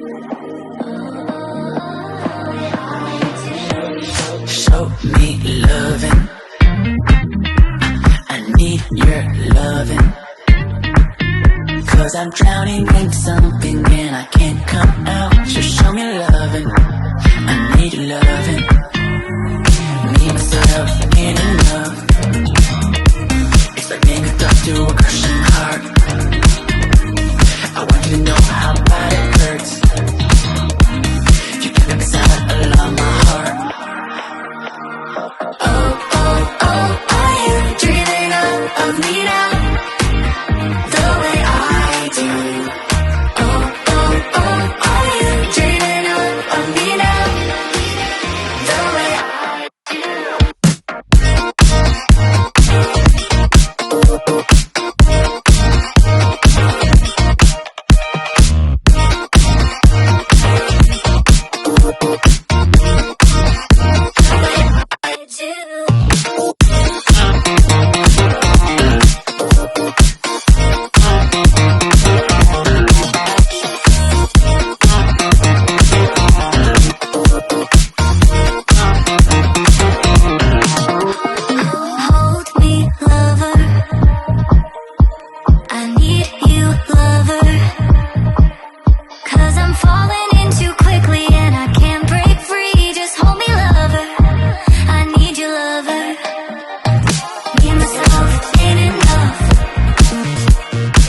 Show me loving. I need your loving. 'Cause I'm drowning in something and I can't come out. So show me loving. I need your loving. Me, myself, ain't enough. It's like being hooked up to a crushing heart. I want you to know how bad it hurts. You keep it beside along my heart. Oh, oh, oh, are you dreaming of me now? The way I do. Oh, oh, oh, are you dreaming of me now? The way I do. Hold me, lover. I need you, lover. 'Cause I'm falling in too quickly and I can't break free. Just hold me, lover. I need you, lover. Me and myself ain't enough.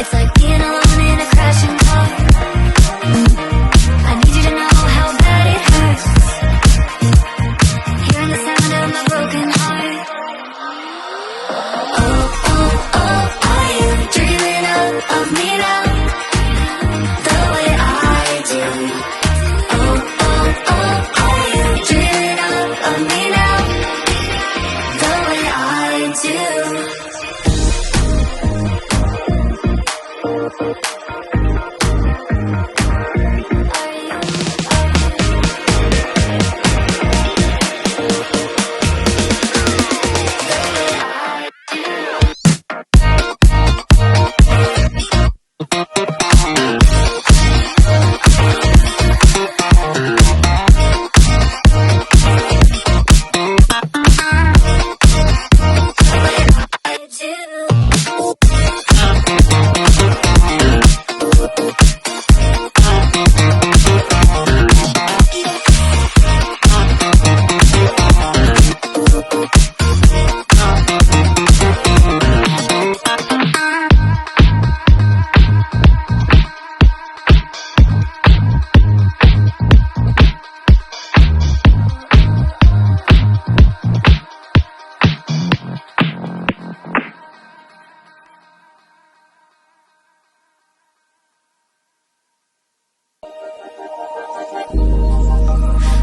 It's like being alone in a crashing car. I need you to know how bad it hurts. Hearing the sound of my broken heart. Oh, oh, oh, are you dreaming of me now? The way I do. Oh, oh, oh, are you dreaming of me now? The way I do.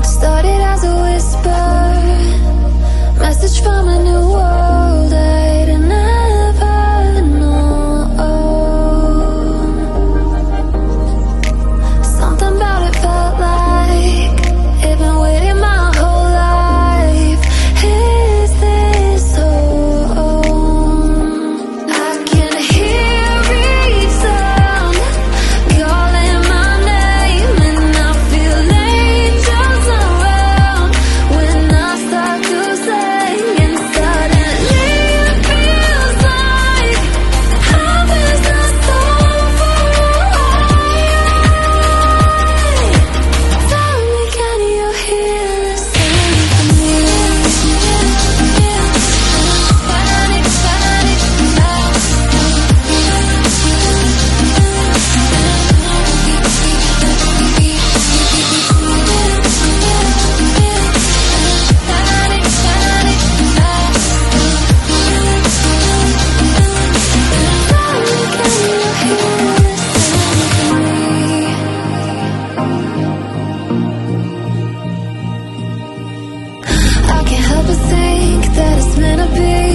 Started as a whisper, message from a new world I'd never known. Something about it felt like it'd been waiting my whole life. Is this home? I can hear each sound calling my name, and I feel angels around when I start to sing. And suddenly it feels like I'm in the storm for a while. Tell me, can you hear the symphony? I can't help but think that it's meant to be.